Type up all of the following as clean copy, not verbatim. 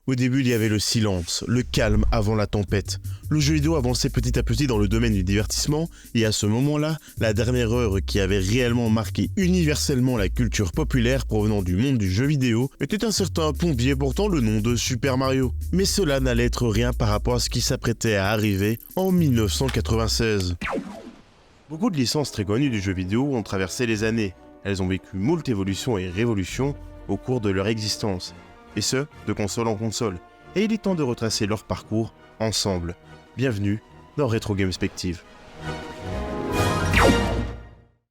Au début, il y avait le silence, le calme avant la tempête. Le jeu vidéo avançait petit à petit dans le domaine du divertissement, et à ce moment-là, la dernière œuvre qui avait réellement marqué universellement la culture populaire provenant du monde du jeu vidéo était un certain pompier portant le nom de Super Mario. Mais cela n'allait être rien par rapport à ce qui s'apprêtait à arriver en 1996. Beaucoup de licences très connues du jeu vidéo ont traversé les années. Elles ont vécu moult évolutions et révolutions au cours de leur existence. Et ce, de console en console. Et il est temps de retracer leur parcours ensemble. Bienvenue dans Retro Gamespective.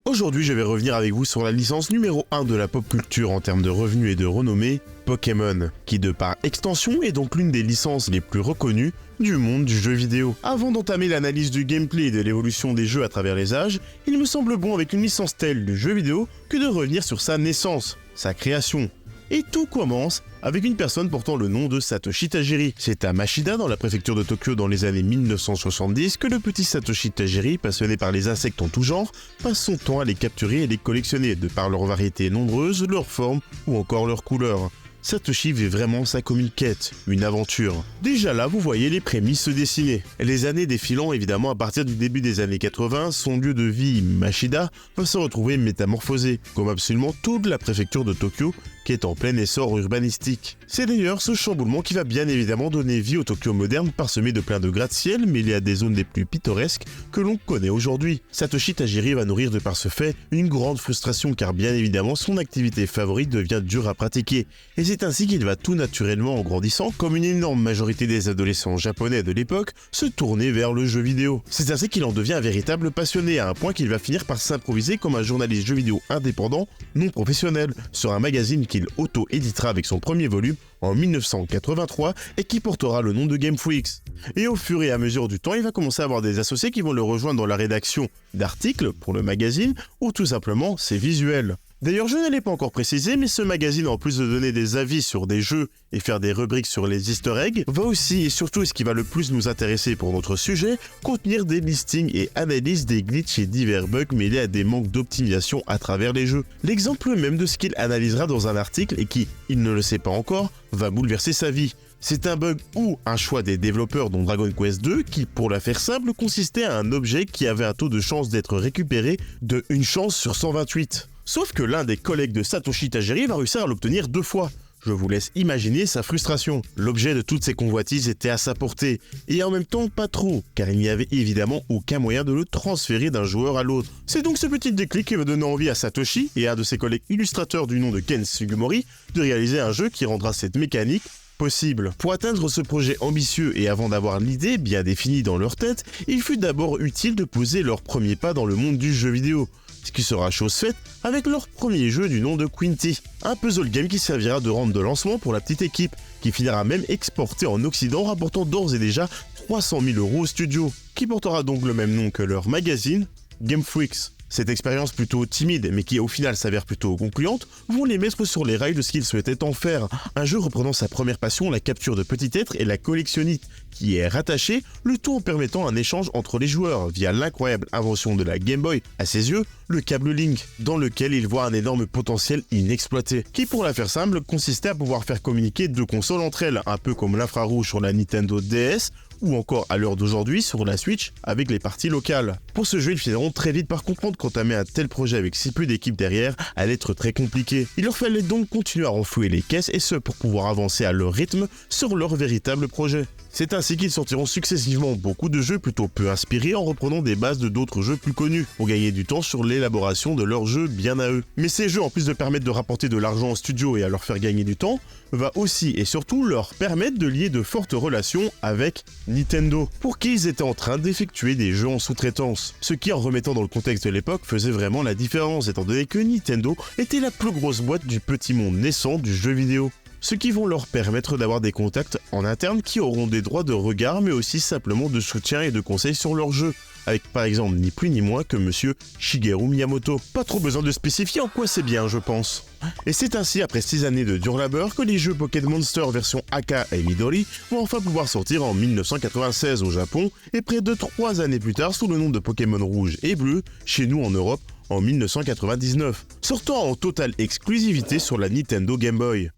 Aujourd'hui, je vais revenir avec vous sur la licence numéro 1 de la pop culture en termes de revenus et de renommée, Pokémon, qui de par extension est donc l'une des licences les plus reconnues du monde du jeu vidéo. Avant d'entamer l'analyse du gameplay et de l'évolution des jeux à travers les âges, il me semble bon avec une licence telle du jeu vidéo que de revenir sur sa naissance, sa création. Et tout commence avec une personne portant le nom de Satoshi Tajiri. C'est à Mashida, dans la préfecture de Tokyo dans les années 1970, que le petit Satoshi Tajiri, passionné par les insectes en tout genre, passe son temps à les capturer et les collectionner, de par leurs variétés nombreuses, leurs formes ou encore leurs couleurs. Satoshi vit vraiment ça comme une quête, une aventure. Déjà là, vous voyez les prémices se dessiner. Les années défilant évidemment à partir du début des années 80, son lieu de vie, Mashida, va se retrouver métamorphosé, comme absolument toute la préfecture de Tokyo, qui est en plein essor urbanistique. C'est d'ailleurs ce chamboulement qui va bien évidemment donner vie au Tokyo moderne, parsemé de plein de gratte-ciel, mêlé à des zones les plus pittoresques que l'on connaît aujourd'hui. Satoshi Tajiri va nourrir de par ce fait une grande frustration, car bien évidemment son activité favorite devient dure à pratiquer. Et c'est ainsi qu'il va tout naturellement, en grandissant, comme une énorme majorité des adolescents japonais de l'époque, se tourner vers le jeu vidéo. C'est ainsi qu'il en devient un véritable passionné, à un point qu'il va finir par s'improviser comme un journaliste jeu vidéo indépendant, non professionnel, sur un magazine qu'il auto-éditera avec son premier volume en 1983 et qui portera le nom de Game Freaks. Et au fur et à mesure du temps, il va commencer à avoir des associés qui vont le rejoindre dans la rédaction d'articles pour le magazine ou tout simplement ses visuels. D'ailleurs, je ne l'ai pas encore précisé, mais ce magazine, en plus de donner des avis sur des jeux et faire des rubriques sur les easter eggs, va aussi, et surtout ce qui va le plus nous intéresser pour notre sujet, contenir des listings et analyses des glitches et divers bugs mêlés à des manques d'optimisation à travers les jeux. L'exemple même de ce qu'il analysera dans un article et qui, il ne le sait pas encore, va bouleverser sa vie. C'est un bug ou un choix des développeurs dont Dragon Quest 2 qui, pour la faire simple, consistait à un objet qui avait un taux de chance d'être récupéré de 1 chance sur 128. Sauf que l'un des collègues de Satoshi Tajiri va réussir à l'obtenir 2 fois. Je vous laisse imaginer sa frustration. L'objet de toutes ces convoitises était à sa portée, et en même temps pas trop, car il n'y avait évidemment aucun moyen de le transférer d'un joueur à l'autre. C'est donc ce petit déclic qui va donner envie à Satoshi et à un de ses collègues illustrateurs du nom de Ken Sugimori de réaliser un jeu qui rendra cette mécanique possible. Pour atteindre ce projet ambitieux et avant d'avoir l'idée bien définie dans leur tête, il fut d'abord utile de poser leurs premiers pas dans le monde du jeu vidéo. Ce qui sera chose faite avec leur premier jeu du nom de Quinty, un puzzle game qui servira de rampe de lancement pour la petite équipe, qui finira même exporté en Occident, rapportant d'ores et déjà 300 000 € au studio, qui portera donc le même nom que leur magazine, Game Freaks. Cette expérience plutôt timide, mais qui au final s'avère plutôt concluante, vont les mettre sur les rails de ce qu'ils souhaitaient en faire. Un jeu reprenant sa première passion, la capture de petits êtres et la collectionnite, qui est rattaché, le tout en permettant un échange entre les joueurs via l'incroyable invention de la Game Boy, à ses yeux, le câble Link, dans lequel il voit un énorme potentiel inexploité, qui pour la faire simple, consistait à pouvoir faire communiquer 2 consoles entre elles, un peu comme l'infrarouge sur la Nintendo DS, ou encore à l'heure d'aujourd'hui sur la Switch avec les parties locales. Pour ce jeu, ils finiront très vite par comprendre qu'entamer un tel projet avec si peu d'équipes derrière allait être très compliqué. Il leur fallait donc continuer à renflouer les caisses et ce pour pouvoir avancer à leur rythme sur leur véritable projet. C'est ainsi qu'ils sortiront successivement beaucoup de jeux plutôt peu inspirés en reprenant des bases de d'autres jeux plus connus, pour gagner du temps sur l'élaboration de leurs jeux bien à eux. Mais ces jeux, en plus de permettre de rapporter de l'argent au studio et à leur faire gagner du temps, va aussi et surtout leur permettre de lier de fortes relations avec Nintendo, pour qui ils étaient en train d'effectuer des jeux en sous-traitance. Ce qui, en remettant dans le contexte de l'époque, faisait vraiment la différence, étant donné que Nintendo était la plus grosse boîte du petit monde naissant du jeu vidéo. Ce qui vont leur permettre d'avoir des contacts en interne qui auront des droits de regard mais aussi simplement de soutien et de conseils sur leur jeu, avec par exemple ni plus ni moins que monsieur Shigeru Miyamoto. Pas trop besoin de spécifier en quoi c'est bien, je pense. Et c'est ainsi, après 6 années de dur labeur, que les jeux Pokémon Monster version Aka et Midori vont enfin pouvoir sortir en 1996 au Japon, et près de 3 années plus tard sous le nom de Pokémon Rouge et Bleu, chez nous en Europe, en 1999, sortant en totale exclusivité sur la Nintendo Game Boy.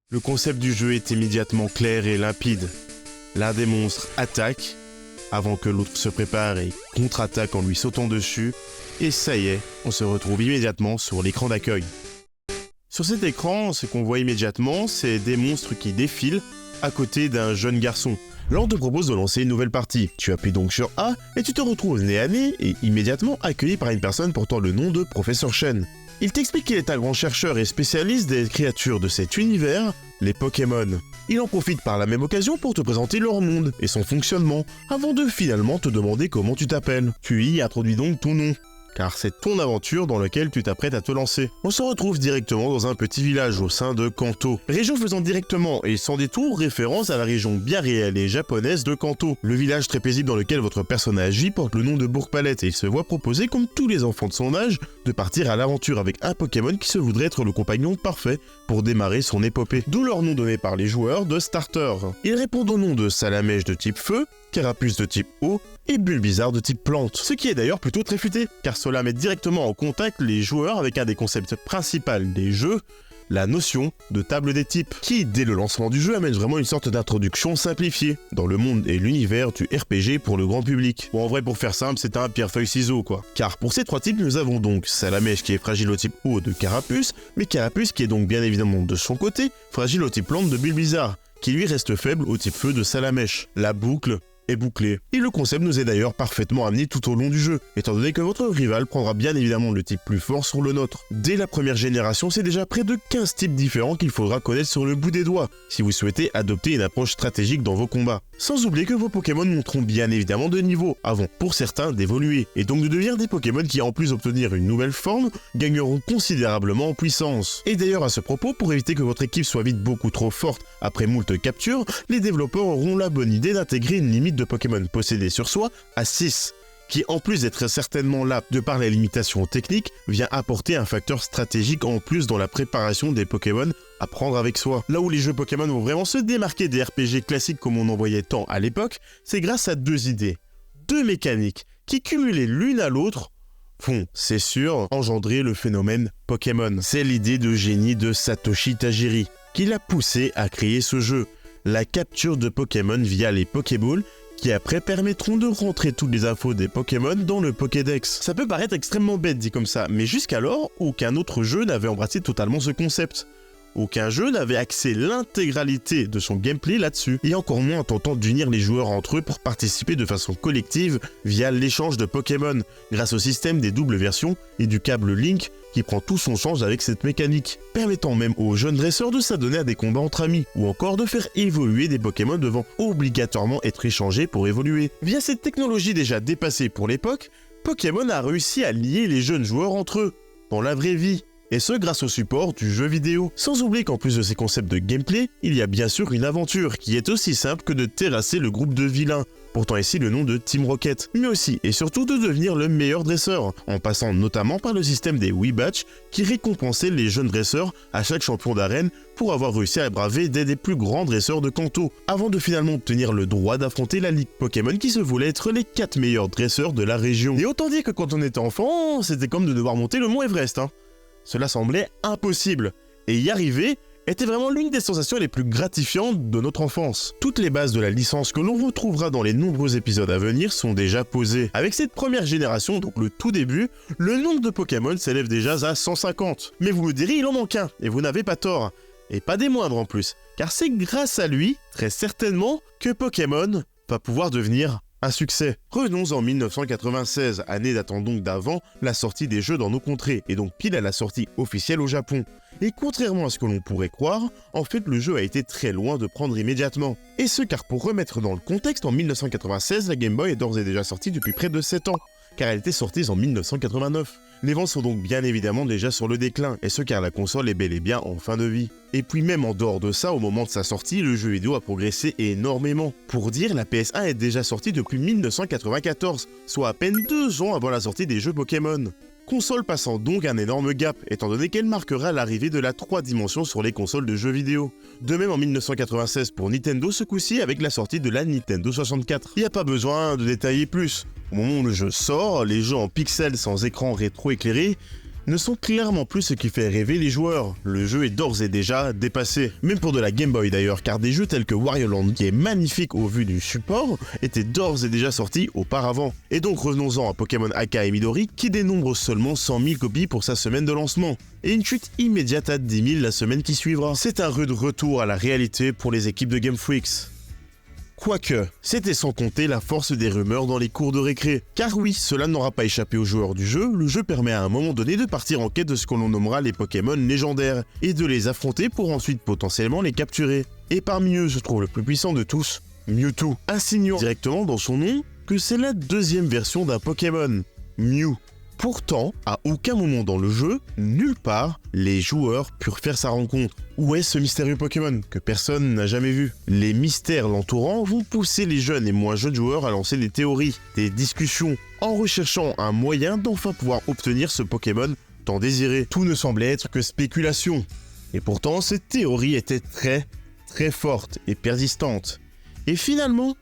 Le concept du jeu est immédiatement clair et limpide. L'un des monstres attaque, avant que l'autre se prépare et contre-attaque en lui sautant dessus, et ça y est, on se retrouve immédiatement sur l'écran d'accueil. Sur cet écran, ce qu'on voit immédiatement, c'est des monstres qui défilent à côté d'un jeune garçon. Là, on te propose de lancer une nouvelle partie. Tu appuies donc sur A et tu te retrouves nez à nez et immédiatement accueilli par une personne portant le nom de Professeur Chen. Il t'explique qu'il est un grand chercheur et spécialiste des créatures de cet univers, les Pokémon. Il en profite par la même occasion pour te présenter leur monde et son fonctionnement, avant de finalement te demander comment tu t'appelles. Tu y introduis donc ton nom, car c'est ton aventure dans laquelle tu t'apprêtes à te lancer. On se retrouve directement dans un petit village au sein de Kanto. Région faisant directement et sans détour référence à la région bien réelle et japonaise de Kanto. Le village très paisible dans lequel votre personnage vit porte le nom de Bourg-Palette et il se voit proposer, comme tous les enfants de son âge, de partir à l'aventure avec un Pokémon qui se voudrait être le compagnon parfait pour démarrer son épopée. D'où leur nom donné par les joueurs de starter. Ils répondent au nom de Salamèche de type feu, Carapuce de type eau, et Bulbizarre de type plante. Ce qui est d'ailleurs plutôt très futé, car cela met directement en contact les joueurs avec un des concepts principaux des jeux, la notion de table des types, qui dès le lancement du jeu amène vraiment une sorte d'introduction simplifiée dans le monde et l'univers du RPG pour le grand public. Bon, en vrai, pour faire simple, c'est un pierre-feuille-ciseau quoi. Car pour ces trois types, nous avons donc Salamèche qui est fragile au type eau de Carapuce, mais Carapuce qui est donc bien évidemment de son côté fragile au type plante de Bulbizarre, qui lui reste faible au type feu de Salamèche. La boucle est bouclé. Et le concept nous est d'ailleurs parfaitement amené tout au long du jeu, étant donné que votre rival prendra bien évidemment le type plus fort sur le nôtre. Dès la première génération, c'est déjà près de 15 types différents qu'il faudra connaître sur le bout des doigts, si vous souhaitez adopter une approche stratégique dans vos combats. Sans oublier que vos Pokémon monteront bien évidemment de niveau, avant pour certains d'évoluer, et donc de devenir des Pokémon qui en plus d'obtenir une nouvelle forme, gagneront considérablement en puissance. Et d'ailleurs à ce propos, pour éviter que votre équipe soit vite beaucoup trop forte après moult captures, les développeurs auront la bonne idée d'intégrer une limite de Pokémon possédés sur soi à 6, qui en plus d'être certainement là de par les limitations techniques, vient apporter un facteur stratégique en plus dans la préparation des Pokémon à prendre avec soi. Là où les jeux Pokémon vont vraiment se démarquer des RPG classiques comme on en voyait tant à l'époque, c'est grâce à deux idées, deux mécaniques, qui cumulées l'une à l'autre, vont, c'est sûr, engendrer le phénomène Pokémon. C'est l'idée de génie de Satoshi Tajiri, qui l'a poussé à créer ce jeu, la capture de Pokémon via les Pokéballs, qui après permettront de rentrer toutes les infos des Pokémon dans le Pokédex. Ça peut paraître extrêmement bête dit comme ça, mais jusqu'alors, aucun autre jeu n'avait embrassé totalement ce concept. Aucun jeu n'avait axé l'intégralité de son gameplay là-dessus, et encore moins en tentant d'unir les joueurs entre eux pour participer de façon collective via l'échange de Pokémon, grâce au système des doubles versions et du câble Link qui prend tout son sens avec cette mécanique, permettant même aux jeunes dresseurs de s'adonner à des combats entre amis, ou encore de faire évoluer des Pokémon devant obligatoirement être échangés pour évoluer. Via cette technologie déjà dépassée pour l'époque, Pokémon a réussi à lier les jeunes joueurs entre eux, dans la vraie vie, et ce grâce au support du jeu vidéo. Sans oublier qu'en plus de ces concepts de gameplay, il y a bien sûr une aventure qui est aussi simple que de terrasser le groupe de vilains, portant ici le nom de Team Rocket, mais aussi et surtout de devenir le meilleur dresseur, en passant notamment par le système des Wii Badge qui récompensait les jeunes dresseurs à chaque champion d'arène pour avoir réussi à braver des plus grands dresseurs de Kanto, avant de finalement obtenir le droit d'affronter la Ligue Pokémon qui se voulait être les 4 meilleurs dresseurs de la région. Et autant dire que quand on était enfant, c'était comme de devoir monter le mont Everest, hein. Cela semblait impossible, et y arriver était vraiment l'une des sensations les plus gratifiantes de notre enfance. Toutes les bases de la licence que l'on retrouvera dans les nombreux épisodes à venir sont déjà posées. Avec cette première génération, donc le tout début, le nombre de Pokémon s'élève déjà à 150. Mais vous me direz, il en manque un, et vous n'avez pas tort. Et pas des moindres en plus, car c'est grâce à lui, très certainement, que Pokémon va pouvoir devenir un succès. Revenons en 1996, année datant donc d'avant la sortie des jeux dans nos contrées, et donc pile à la sortie officielle au Japon. Et contrairement à ce que l'on pourrait croire, en fait le jeu a été très loin de prendre immédiatement. Et ce car pour remettre dans le contexte, en 1996, la Game Boy est d'ores et déjà sortie depuis près de 7 ans, car elle était sortie en 1989. Les ventes sont donc bien évidemment déjà sur le déclin, et ce car la console est bel et bien en fin de vie. Et puis même en dehors de ça, au moment de sa sortie, le jeu vidéo a progressé énormément. Pour dire, la PS1 est déjà sortie depuis 1994, soit à peine 2 ans avant la sortie des jeux Pokémon. Console passant donc un énorme gap, étant donné qu'elle marquera l'arrivée de la 3 dimensions sur les consoles de jeux vidéo. De même en 1996 pour Nintendo, ce coup-ci avec la sortie de la Nintendo 64. Il n'y a pas besoin de détailler plus. Au moment où le jeu sort, les jeux en pixels sans écran rétro-éclairé ne sont clairement plus ce qui fait rêver les joueurs. Le jeu est d'ores et déjà dépassé. Même pour de la Game Boy d'ailleurs, car des jeux tels que Wario Land, qui est magnifique au vu du support, étaient d'ores et déjà sortis auparavant. Et donc revenons-en à Pokémon Aka et Midori, qui dénombre seulement 100 000 copies pour sa semaine de lancement, et une chute immédiate à 10 000 la semaine qui suivra. C'est un rude retour à la réalité pour les équipes de Game Freak. Quoique, c'était sans compter la force des rumeurs dans les cours de récré. Car oui, cela n'aura pas échappé aux joueurs du jeu, le jeu permet à un moment donné de partir en quête de ce que l'on nommera les Pokémon légendaires, et de les affronter pour ensuite potentiellement les capturer. Et parmi eux se trouve le plus puissant de tous, Mewtwo, insinuant directement dans son nom que c'est la deuxième version d'un Pokémon, Mew. Pourtant, à aucun moment dans le jeu, nulle part, les joueurs purent faire sa rencontre. Où est ce mystérieux Pokémon que personne n'a jamais vu? Les mystères l'entourant vont pousser les jeunes et moins jeunes joueurs à lancer des théories, des discussions, en recherchant un moyen d'enfin pouvoir obtenir ce Pokémon tant désiré. Tout ne semblait être que spéculation. Et pourtant, cette théorie était très forte et persistante. Et finalement,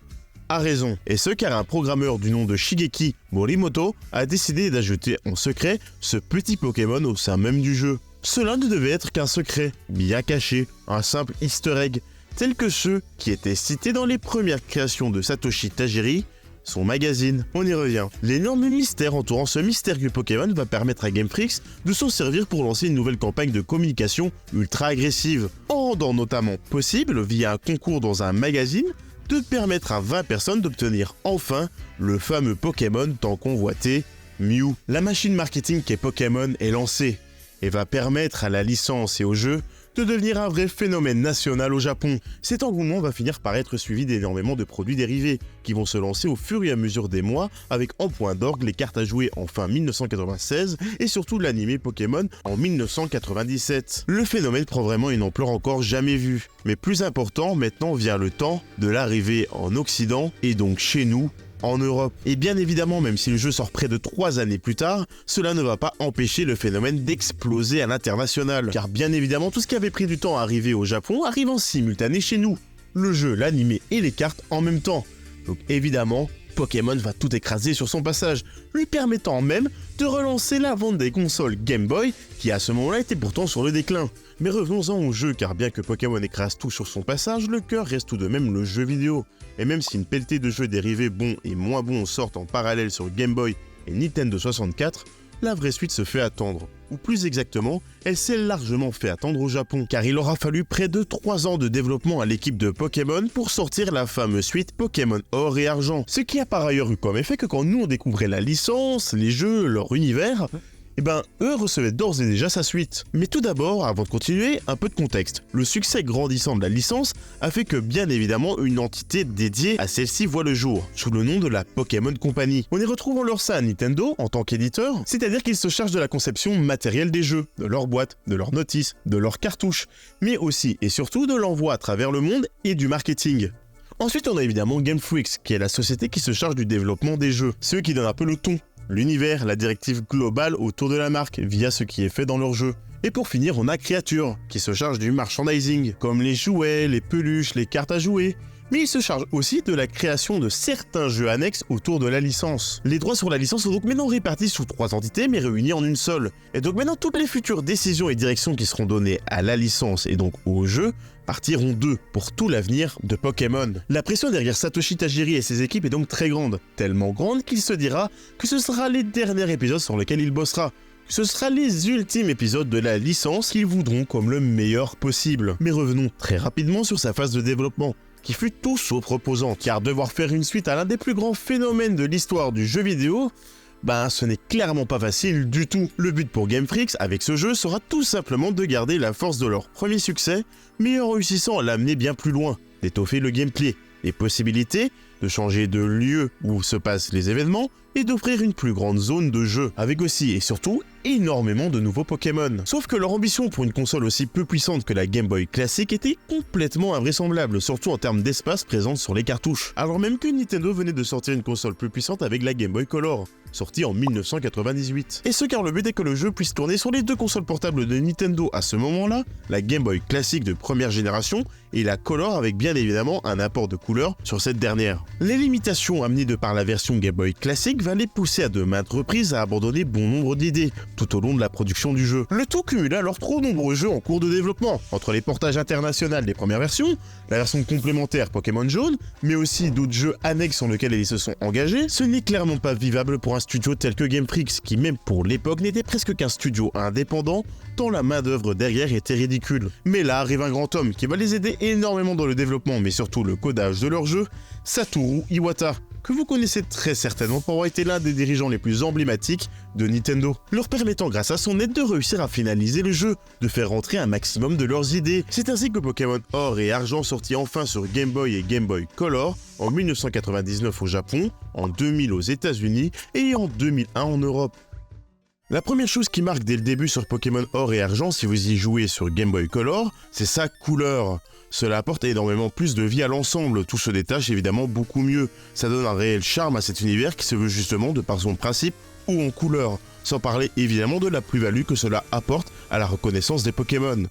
a raison, et ce car un programmeur du nom de Shigeki Morimoto a décidé d'ajouter en secret ce petit Pokémon au sein même du jeu. Cela ne devait être qu'un secret, bien caché, un simple easter egg, tel que ceux qui étaient cités dans les premières créations de Satoshi Tajiri, son magazine. On y revient. L'énorme mystère entourant ce mystérieux Pokémon va permettre à Game Freak de s'en servir pour lancer une nouvelle campagne de communication ultra agressive, en rendant notamment possible, via un concours dans un magazine, de permettre à 20 personnes d'obtenir enfin le fameux Pokémon tant convoité, Mew. La machine marketing qu'est Pokémon est lancée et va permettre à la licence et au jeu de devenir un vrai phénomène national au Japon. Cet engouement va finir par être suivi d'énormément de produits dérivés qui vont se lancer au fur et à mesure des mois avec en point d'orgue les cartes à jouer en fin 1996 et surtout l'animé Pokémon en 1997. Le phénomène prend vraiment une ampleur encore jamais vue. Mais plus important, maintenant vient le temps de l'arrivée en Occident et donc chez nous, en Europe. Et bien évidemment, même si le jeu sort près de 3 années plus tard, cela ne va pas empêcher le phénomène d'exploser à l'international. Car bien évidemment, tout ce qui avait pris du temps à arriver au Japon arrive en simultané chez nous. Le jeu, l'animé et les cartes en même temps. Donc évidemment, Pokémon va tout écraser sur son passage, lui permettant même de relancer la vente des consoles Game Boy, qui à ce moment-là était pourtant sur le déclin. Mais revenons-en au jeu, car bien que Pokémon écrase tout sur son passage, le cœur reste tout de même le jeu vidéo. Et même si une pelletée de jeux dérivés bons et moins bons sortent en parallèle sur Game Boy et Nintendo 64, la vraie suite se fait attendre. Ou plus exactement, elle s'est largement fait attendre au Japon, car il aura fallu près de 3 ans de développement à l'équipe de Pokémon pour sortir la fameuse suite Pokémon Or et Argent. Ce qui a par ailleurs eu comme effet que quand nous on découvrait la licence, les jeux, leur univers, eux recevaient d'ores et déjà sa suite. Mais tout d'abord, avant de continuer, un peu de contexte. Le succès grandissant de la licence a fait que bien évidemment une entité dédiée à celle-ci voit le jour, sous le nom de la Pokémon Company. On y retrouve en leur sein Nintendo en tant qu'éditeur, c'est-à-dire qu'ils se chargent de la conception matérielle des jeux, de leurs boîtes, de leurs notices, de leurs cartouches, mais aussi et surtout de l'envoi à travers le monde et du marketing. Ensuite, on a évidemment Game Freak, qui est la société qui se charge du développement des jeux, ceux qui donnent un peu le ton, l'univers, la directive globale autour de la marque via ce qui est fait dans leur jeu. Et pour finir, on a Creature, qui se charge du merchandising, comme les jouets, les peluches, les cartes à jouer. Mais il se charge aussi de la création de certains jeux annexes autour de la licence. Les droits sur la licence sont donc maintenant répartis sous 3 entités mais réunis en une seule. Et donc maintenant toutes les futures décisions et directions qui seront données à la licence et donc au jeu partiront d'eux pour tout l'avenir de Pokémon. La pression derrière Satoshi Tajiri et ses équipes est donc très grande, tellement grande qu'il se dira que ce sera les derniers épisodes sur lesquels il bossera. Ce sera les ultimes épisodes de la licence qu'ils voudront comme le meilleur possible. Mais revenons très rapidement sur sa phase de développement, qui fut tout sauf reposante, car devoir faire une suite à l'un des plus grands phénomènes de l'histoire du jeu vidéo, ce n'est clairement pas facile du tout. Le but pour Game Freak avec ce jeu sera tout simplement de garder la force de leur premier succès, mais en réussissant à l'amener bien plus loin, d'étoffer le gameplay, les possibilités, de changer de lieu où se passent les événements, et d'offrir une plus grande zone de jeu, avec aussi et surtout énormément de nouveaux Pokémon. Sauf que leur ambition pour une console aussi peu puissante que la Game Boy classique était complètement invraisemblable, surtout en termes d'espace présent sur les cartouches. Alors même que Nintendo venait de sortir une console plus puissante avec la Game Boy Color, sortie en 1998. Et ce car le but est que le jeu puisse tourner sur les 2 consoles portables de Nintendo à ce moment-là, la Game Boy classique de première génération et la Color avec bien évidemment un apport de couleur sur cette dernière. Les limitations amenées de par la version Game Boy classique va les pousser à de maintes reprises à abandonner bon nombre d'idées, tout au long de la production du jeu. Le tout cumulait alors trop nombreux jeux en cours de développement, entre les portages internationaux des premières versions, la version complémentaire Pokémon Jaune, mais aussi d'autres jeux annexes sur lesquels ils se sont engagés. Ce n'est clairement pas vivable pour un studio tel que Game Freak, qui même pour l'époque n'était presque qu'un studio indépendant, tant la main d'œuvre derrière était ridicule. Mais là arrive un grand homme qui va les aider énormément dans le développement, mais surtout le codage de leur jeu, Satoru Iwata, que vous connaissez très certainement pour avoir été l'un des dirigeants les plus emblématiques de Nintendo, leur permettant grâce à son aide de réussir à finaliser le jeu, de faire rentrer un maximum de leurs idées. C'est ainsi que Pokémon Or et Argent sortit enfin sur Game Boy et Game Boy Color en 1999 au Japon, en 2000 aux États-Unis et en 2001 en Europe. La première chose qui marque dès le début sur Pokémon Or et Argent si vous y jouez sur Game Boy Color, c'est sa couleur. Cela apporte énormément plus de vie à l'ensemble, tout se détache évidemment beaucoup mieux. Ça donne un réel charme à cet univers qui se veut justement de par son principe ou en couleur, sans parler évidemment de la plus-value que cela apporte à la reconnaissance des Pokémon.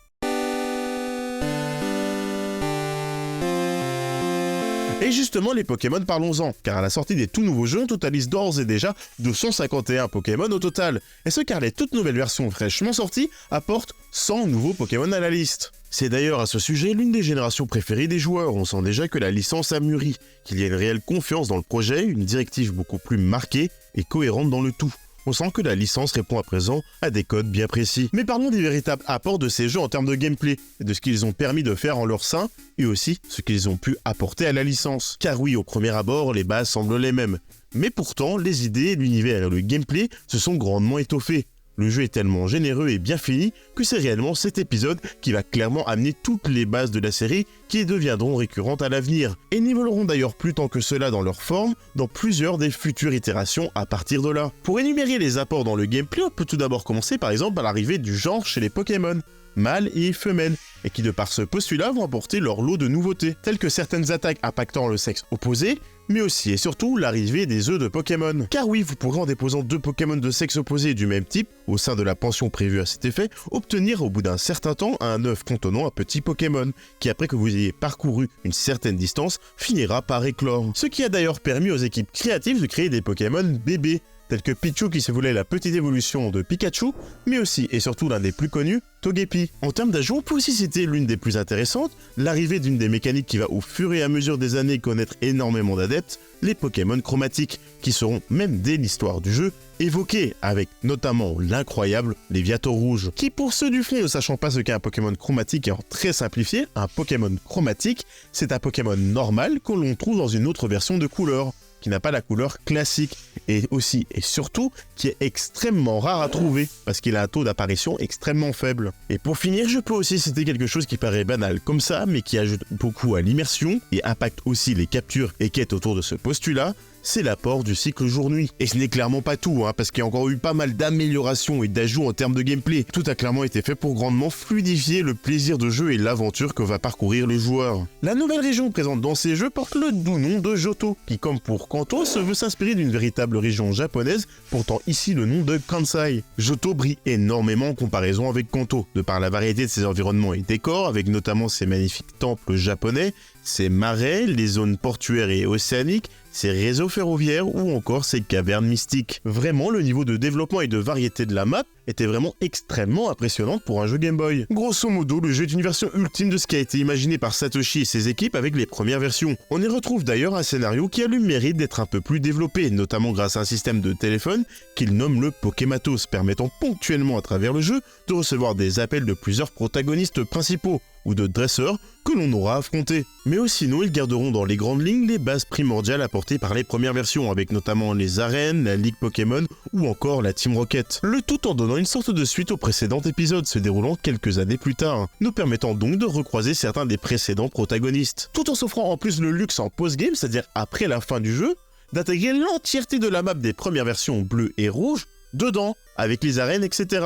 Et justement les Pokémon, parlons-en, car à la sortie des tout nouveaux jeux on totalise d'ores et déjà 251 Pokémon au total, et ce car les toutes nouvelles versions fraîchement sorties apportent 100 nouveaux Pokémon à la liste. C'est d'ailleurs à ce sujet l'une des générations préférées des joueurs, on sent déjà que la licence a mûri, qu'il y a une réelle confiance dans le projet, une directive beaucoup plus marquée et cohérente dans le tout. On sent que la licence répond à présent à des codes bien précis. Mais parlons des véritables apports de ces jeux en termes de gameplay, et de ce qu'ils ont permis de faire en leur sein, et aussi ce qu'ils ont pu apporter à la licence. Car oui, au premier abord, les bases semblent les mêmes. Mais pourtant, les idées, l'univers et le gameplay se sont grandement étoffés. Le jeu est tellement généreux et bien fini que c'est réellement cet épisode qui va clairement amener toutes les bases de la série qui deviendront récurrentes à l'avenir, et n'évolueront d'ailleurs plus tant que cela dans leur forme dans plusieurs des futures itérations à partir de là. Pour énumérer les apports dans le gameplay, on peut tout d'abord commencer par exemple par l'arrivée du genre chez les Pokémon, mâles et femelles, et qui de par ce postulat vont apporter leur lot de nouveautés, telles que certaines attaques impactant le sexe opposé, mais aussi et surtout l'arrivée des œufs de Pokémon. Car oui, vous pourrez en déposant 2 Pokémon de sexe opposé du même type, au sein de la pension prévue à cet effet, obtenir au bout d'un certain temps un œuf contenant un petit Pokémon, qui après que vous ayez parcouru une certaine distance, finira par éclore. Ce qui a d'ailleurs permis aux équipes créatives de créer des Pokémon bébés, tels que Pichu qui se voulait la petite évolution de Pikachu, mais aussi et surtout l'un des plus connus, Togepi. En termes d'ajout, on peut aussi citer l'une des plus intéressantes, l'arrivée d'une des mécaniques qui va au fur et à mesure des années connaître énormément d'adeptes, les Pokémon chromatiques, qui seront même dès l'histoire du jeu évoqués, avec notamment l'incroyable Léviator Rouge, qui pour ceux du fond ne sachant pas ce qu'est un Pokémon chromatique et en très simplifié, un Pokémon chromatique, c'est un Pokémon normal que l'on trouve dans une autre version de couleur, qui n'a pas la couleur classique, et aussi et surtout qui est extrêmement rare à trouver, parce qu'il a un taux d'apparition extrêmement faible. Et pour finir, je peux aussi citer quelque chose qui paraît banal comme ça, mais qui ajoute beaucoup à l'immersion, et impacte aussi les captures et quêtes autour de ce postulat, c'est l'apport du cycle jour-nuit. Et ce n'est clairement pas tout, parce qu'il y a encore eu pas mal d'améliorations et d'ajouts en termes de gameplay. Tout a clairement été fait pour grandement fluidifier le plaisir de jeu et l'aventure que va parcourir le joueur. La nouvelle région présente dans ces jeux porte le doux nom de Johto, qui comme pour Kanto se veut s'inspirer d'une véritable région japonaise, portant ici le nom de Kansai. Johto brille énormément en comparaison avec Kanto, de par la variété de ses environnements et décors, avec notamment ses magnifiques temples japonais, ses marais, les zones portuaires et océaniques, ses réseaux ferroviaires ou encore ses cavernes mystiques. Vraiment, le niveau de développement et de variété de la map était vraiment extrêmement impressionnant pour un jeu Game Boy. Grosso modo, le jeu est une version ultime de ce qui a été imaginé par Satoshi et ses équipes avec les premières versions. On y retrouve d'ailleurs un scénario qui a le mérite d'être un peu plus développé, notamment grâce à un système de téléphone qu'il nomme le Pokématos, permettant ponctuellement à travers le jeu de recevoir des appels de plusieurs protagonistes principaux, ou de dresseurs que l'on aura affrontés. Mais aussi sinon, ils garderont dans les grandes lignes les bases primordiales apportées par les premières versions, avec notamment les arènes, la Ligue Pokémon ou encore la Team Rocket. Le tout en donnant une sorte de suite au précédent épisode se déroulant quelques années plus tard, nous permettant donc de recroiser certains des précédents protagonistes. Tout en s'offrant en plus le luxe en post-game, c'est-à-dire après la fin du jeu, d'intégrer l'entièreté de la map des premières versions bleues et rouges dedans, avec les arènes, etc.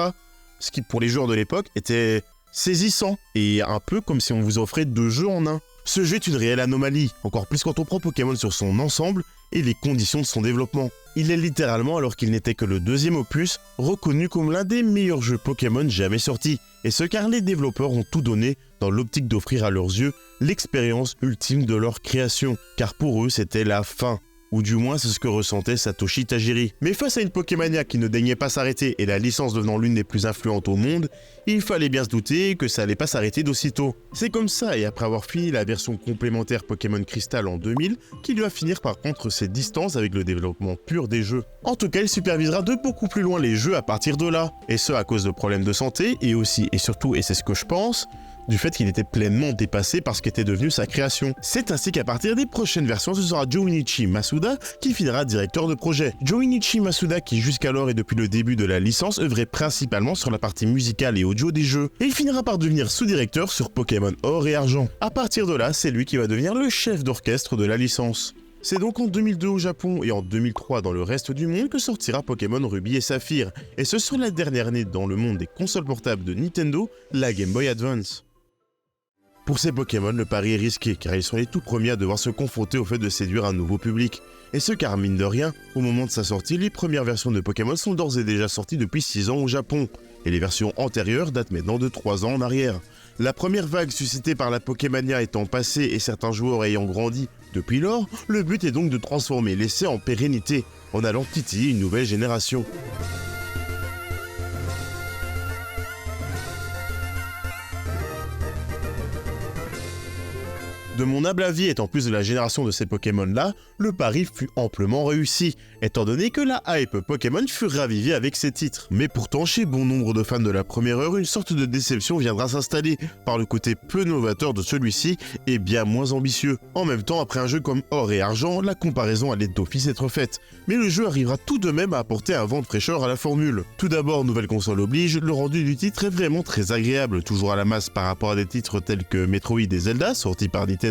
Ce qui pour les joueurs de l'époque était saisissant, et un peu comme si on vous offrait 2 jeux en un. Ce jeu est une réelle anomalie, encore plus quand on prend Pokémon sur son ensemble et les conditions de son développement. Il est littéralement, alors qu'il n'était que le 2e opus, reconnu comme l'un des meilleurs jeux Pokémon jamais sortis, et ce car les développeurs ont tout donné dans l'optique d'offrir à leurs yeux l'expérience ultime de leur création, car pour eux c'était la fin. Ou du moins c'est ce que ressentait Satoshi Tajiri. Mais face à une Pokémania qui ne daignait pas s'arrêter et la licence devenant l'une des plus influentes au monde, il fallait bien se douter que ça allait pas s'arrêter d'aussitôt. C'est comme ça, et après avoir fini la version complémentaire Pokémon Crystal en 2000, qu'il va finir par prendre ses distances avec le développement pur des jeux. En tout cas, il supervisera de beaucoup plus loin les jeux à partir de là, et ce à cause de problèmes de santé, et aussi et surtout, et c'est ce que je pense, du fait qu'il était pleinement dépassé par ce qu'était devenu sa création. C'est ainsi qu'à partir des prochaines versions, ce sera Junichi Masuda qui finira directeur de projet. Junichi Masuda qui jusqu'alors et depuis le début de la licence œuvrait principalement sur la partie musicale et audio des jeux, et il finira par devenir sous-directeur sur Pokémon Or et Argent. À partir de là, c'est lui qui va devenir le chef d'orchestre de la licence. C'est donc en 2002 au Japon et en 2003 dans le reste du monde que sortira Pokémon Ruby et Saphir, et ce sur la dernière née dans le monde des consoles portables de Nintendo, la Game Boy Advance. Pour ces Pokémon, le pari est risqué, car ils sont les tout premiers à devoir se confronter au fait de séduire un nouveau public. Et ce car, mine de rien, au moment de sa sortie, les premières versions de Pokémon sont d'ores et déjà sorties depuis 6 ans au Japon, et les versions antérieures datent maintenant de 3 ans en arrière. La première vague suscitée par la Pokémania étant passée et certains joueurs ayant grandi depuis lors, le but est donc de transformer l'essai en pérennité, en allant titiller une nouvelle génération. De mon humble avis, étant plus de la génération de ces Pokémon-là, le pari fut amplement réussi, étant donné que la hype Pokémon fut ravivée avec ces titres. Mais pourtant, chez bon nombre de fans de la première heure, une sorte de déception viendra s'installer, par le côté peu novateur de celui-ci et bien moins ambitieux. En même temps, après un jeu comme Or et Argent, la comparaison allait d'office être faite, mais le jeu arrivera tout de même à apporter un vent de fraîcheur à la formule. Tout d'abord, nouvelle console oblige, le rendu du titre est vraiment très agréable, toujours à la masse par rapport à des titres tels que Metroid et Zelda, sortis par Nintendo,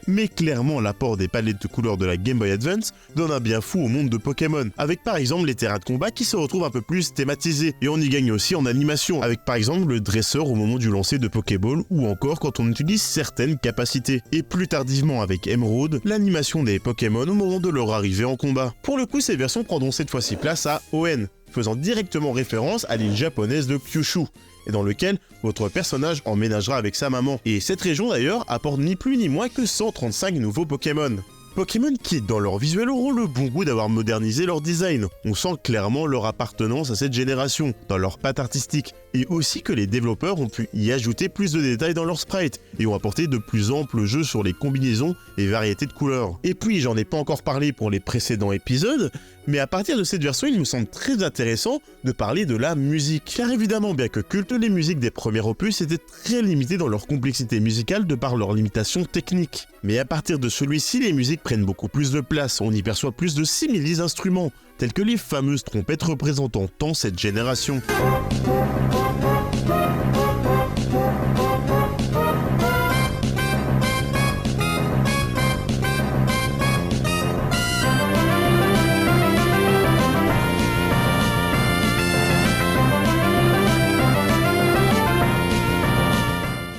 mais clairement l'apport des palettes de couleurs de la Game Boy Advance donne un bien fou au monde de Pokémon, avec par exemple les terrains de combat qui se retrouvent un peu plus thématisés, et on y gagne aussi en animation, avec par exemple le dresseur au moment du lancer de Pokéball, ou encore quand on utilise certaines capacités, et plus tardivement avec Emerald, l'animation des Pokémon au moment de leur arrivée en combat. Pour le coup, ces versions prendront cette fois-ci place à Hoenn, faisant directement référence à l'île japonaise de Kyushu, et dans lequel votre personnage emménagera avec sa maman. Et cette région d'ailleurs apporte ni plus ni moins que 135 nouveaux Pokémon. Pokémon qui, dans leur visuel, auront le bon goût d'avoir modernisé leur design. On sent clairement leur appartenance à cette génération, dans leur patte artistique, et aussi que les développeurs ont pu y ajouter plus de détails dans leurs sprites, et ont apporté de plus amples jeux sur les combinaisons et variétés de couleurs. Et puis, j'en ai pas encore parlé pour les précédents épisodes, mais à partir de cette version, il me semble très intéressant de parler de la musique. Car évidemment, bien que culte, les musiques des premiers opus étaient très limitées dans leur complexité musicale de par leurs limitations techniques. Mais à partir de celui-ci, les musiques prennent beaucoup plus de place, on y perçoit plus de simili instruments, tels que les fameuses trompettes représentant tant cette génération.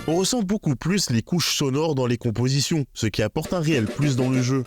On ressent beaucoup plus les couches sonores dans les compositions, ce qui apporte un réel plus dans le jeu.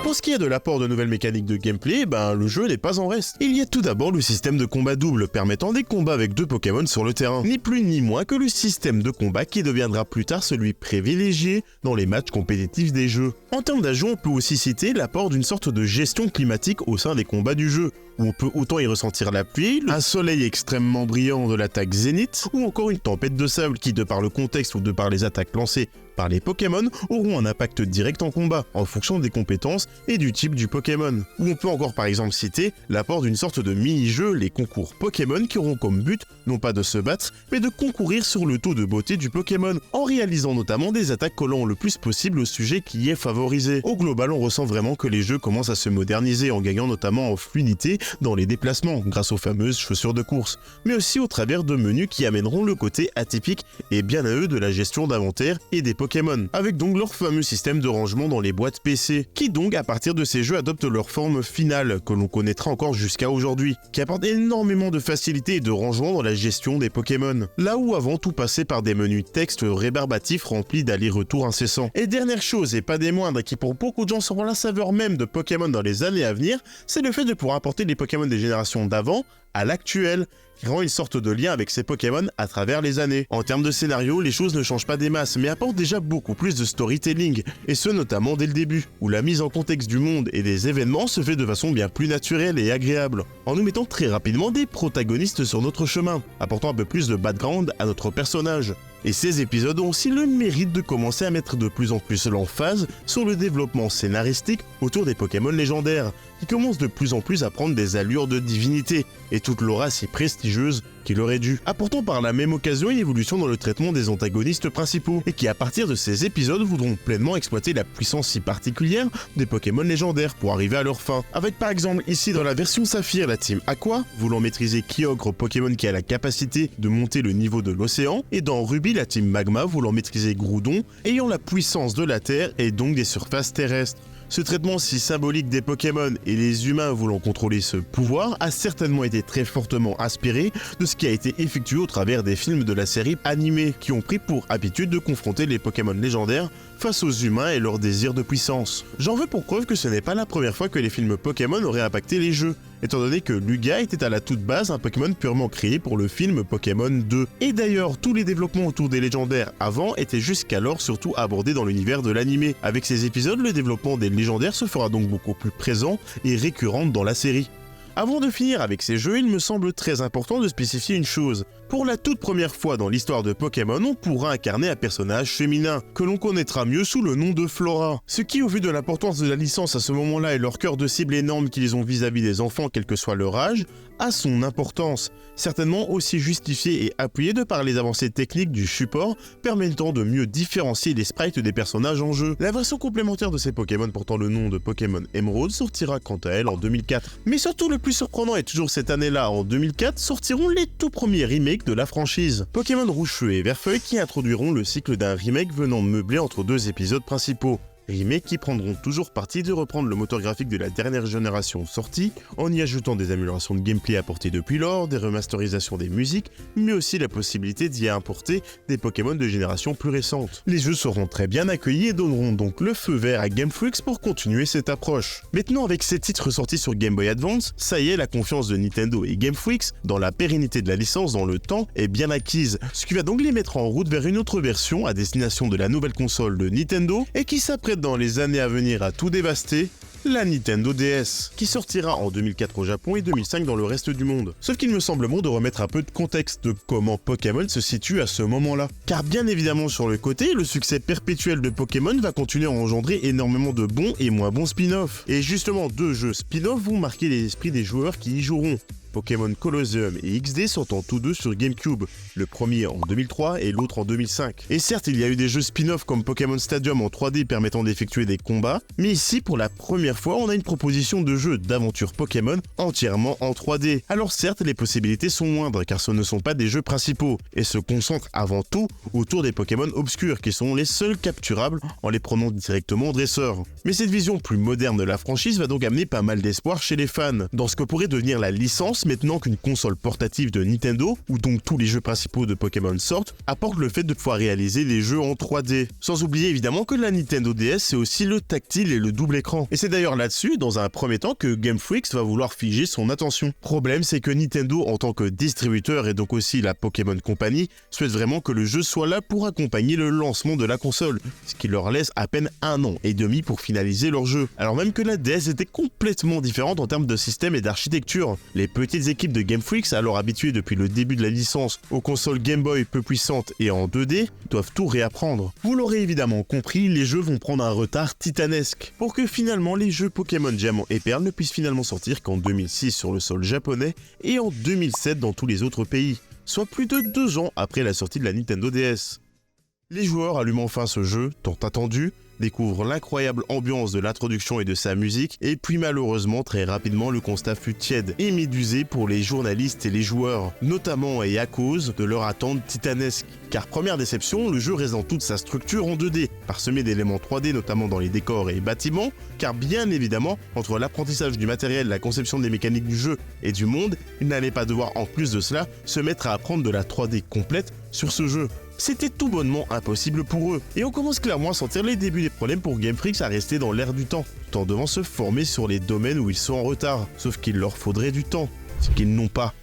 Pour ce qui est de l'apport de nouvelles mécaniques de gameplay, le jeu n'est pas en reste. Il y a tout d'abord le système de combat double, permettant des combats avec 2 Pokémon sur le terrain. Ni plus ni moins que le système de combat qui deviendra plus tard celui privilégié dans les matchs compétitifs des jeux. En termes d'ajout, on peut aussi citer l'apport d'une sorte de gestion climatique au sein des combats du jeu, où on peut autant y ressentir la pluie, un soleil extrêmement brillant de l'attaque Zénith, ou encore une tempête de sable qui, de par le contexte ou de par les attaques lancées par les Pokémon, auront un impact direct en combat, en fonction des compétences et du type du Pokémon. Ou on peut encore par exemple citer l'apport d'une sorte de mini-jeu, les concours Pokémon, qui auront comme but non pas de se battre, mais de concourir sur le taux de beauté du Pokémon, en réalisant notamment des attaques collant le plus possible au sujet qui y est favorisé. Au global, on ressent vraiment que les jeux commencent à se moderniser, en gagnant notamment en fluidité dans les déplacements, grâce aux fameuses chaussures de course, mais aussi au travers de menus qui amèneront le côté atypique et bien à eux de la gestion d'inventaire et des Pokémon Pokémon, avec donc leur fameux système de rangement dans les boîtes PC, qui donc à partir de ces jeux adoptent leur forme finale, que l'on connaîtra encore jusqu'à aujourd'hui, qui apporte énormément de facilité et de rangement dans la gestion des Pokémon, là où avant tout passait par des menus texte rébarbatifs remplis d'allers-retours incessants. Et dernière chose, et pas des moindres, qui pour beaucoup de gens seront la saveur même de Pokémon dans les années à venir, c'est le fait de pouvoir apporter les Pokémon des générations d'avant à l'actuel, qui rend une sorte de lien avec ces Pokémon à travers les années. En termes de scénario, les choses ne changent pas des masses, mais apportent déjà beaucoup plus de storytelling, et ce notamment dès le début, où la mise en contexte du monde et des événements se fait de façon bien plus naturelle et agréable, en nous mettant très rapidement des protagonistes sur notre chemin, apportant un peu plus de background à notre personnage. Et ces épisodes ont aussi le mérite de commencer à mettre de plus en plus l'emphase sur le développement scénaristique autour des Pokémon légendaires, qui commencent de plus en plus à prendre des allures de divinité, et toute l'aura si prestigieuse qu'il aurait dû, apportant par la même occasion une évolution dans le traitement des antagonistes principaux, et qui à partir de ces épisodes voudront pleinement exploiter la puissance si particulière des Pokémon légendaires pour arriver à leur fin. Avec par exemple ici dans la version Saphir la team Aqua, voulant maîtriser Kyogre, Pokémon qui a la capacité de monter le niveau de l'océan, et dans Ruby la team Magma voulant maîtriser Groudon, ayant la puissance de la Terre et donc des surfaces terrestres. Ce traitement si symbolique des Pokémon et les humains voulant contrôler ce pouvoir a certainement été très fortement inspiré de ce qui a été effectué au travers des films de la série animée qui ont pris pour habitude de confronter les Pokémon légendaires face aux humains et leur désir de puissance. J'en veux pour preuve que ce n'est pas la première fois que les films Pokémon auraient impacté les jeux, étant donné que Lugia était à la toute base un Pokémon purement créé pour le film Pokémon 2. Et d'ailleurs, tous les développements autour des légendaires avant étaient jusqu'alors surtout abordés dans l'univers de l'animé. Avec ces épisodes, le développement des légendaires se fera donc beaucoup plus présent et récurrent dans la série. Avant de finir avec ces jeux, il me semble très important de spécifier une chose. Pour la toute première fois dans l'histoire de Pokémon, on pourra incarner un personnage féminin, que l'on connaîtra mieux sous le nom de Flora. Ce qui, au vu de l'importance de la licence à ce moment-là et leur cœur de cible énorme qu'ils ont vis-à-vis des enfants quel que soit leur âge, a son importance, certainement aussi justifiée et appuyée de par les avancées techniques du support, permettant de mieux différencier les sprites des personnages en jeu. La version complémentaire de ces Pokémon portant le nom de Pokémon Emerald sortira quant à elle en 2004. Mais surtout le plus surprenant est toujours cette année-là, en 2004, sortiront les tout premiers remakes de la franchise. Pokémon Rouge-Feu et Vert-Feuille qui introduiront le cycle d'un remake venant meubler entre deux épisodes principaux. Remakes qui prendront toujours parti de reprendre le moteur graphique de la dernière génération sortie, en y ajoutant des améliorations de gameplay apportées depuis lors, des remasterisations des musiques, mais aussi la possibilité d'y importer des Pokémon de génération plus récente. Les jeux seront très bien accueillis et donneront donc le feu vert à Game Freak pour continuer cette approche. Maintenant, avec ces titres sortis sur Game Boy Advance, ça y est, la confiance de Nintendo et Game Freak dans la pérennité de la licence dans le temps est bien acquise, ce qui va donc les mettre en route vers une autre version à destination de la nouvelle console de Nintendo et qui s'apprête dans les années à venir à tout dévaster, la Nintendo DS, qui sortira en 2004 au Japon et 2005 dans le reste du monde. Sauf qu'il me semble bon de remettre un peu de contexte de comment Pokémon se situe à ce moment-là. Car bien évidemment sur le côté, le succès perpétuel de Pokémon va continuer à engendrer énormément de bons et moins bons spin-offs. Et justement, deux jeux spin-offs vont marquer les esprits des joueurs qui y joueront. Pokémon Colosseum et XD sortant tous deux sur GameCube, le premier en 2003 et l'autre en 2005. Et certes, il y a eu des jeux spin-off comme Pokémon Stadium en 3D permettant d'effectuer des combats, mais ici, pour la première fois, on a une proposition de jeu d'aventure Pokémon entièrement en 3D. Alors certes, les possibilités sont moindres car ce ne sont pas des jeux principaux, et se concentrent avant tout autour des Pokémon obscurs qui sont les seuls capturables en les prenant directement au dresseur. Mais cette vision plus moderne de la franchise va donc amener pas mal d'espoir chez les fans, dans ce que pourrait devenir la licence maintenant qu'une console portative de Nintendo, où donc tous les jeux principaux de Pokémon sortent, apporte le fait de pouvoir réaliser les jeux en 3D. Sans oublier évidemment que la Nintendo DS c'est aussi le tactile et le double écran. Et c'est d'ailleurs là-dessus, dans un premier temps, que Game Freak va vouloir figer son attention. Problème, c'est que Nintendo en tant que distributeur et donc aussi la Pokémon Company, souhaite vraiment que le jeu soit là pour accompagner le lancement de la console, ce qui leur laisse à peine 1 an et demi pour finaliser leur jeu. Alors même que la DS était complètement différente en termes de système et d'architecture. Les petites équipes de Game Freak, alors habituées depuis le début de la licence aux consoles Game Boy peu puissantes et en 2D, doivent tout réapprendre. Vous l'aurez évidemment compris, les jeux vont prendre un retard titanesque, pour que finalement les jeux Pokémon Diamant et Perle ne puissent finalement sortir qu'en 2006 sur le sol japonais et en 2007 dans tous les autres pays, soit plus de 2 ans après la sortie de la Nintendo DS. Les joueurs allument enfin ce jeu, tant attendu, découvre l'incroyable ambiance de l'introduction et de sa musique, et puis malheureusement très rapidement le constat fut tiède et médusé pour les journalistes et les joueurs, notamment et à cause de leur attente titanesque. Car première déception, le jeu reste dans toute sa structure en 2D, parsemé d'éléments 3D notamment dans les décors et les bâtiments, car bien évidemment, entre l'apprentissage du matériel, la conception des mécaniques du jeu et du monde, il n'allait pas devoir en plus de cela se mettre à apprendre de la 3D complète sur ce jeu. C'était tout bonnement impossible pour eux. Et on commence clairement à sentir les débuts des problèmes pour Game Freak à rester dans l'air du temps, tout en devant se former sur les domaines où ils sont en retard, sauf qu'il leur faudrait du temps, ce qu'ils n'ont pas.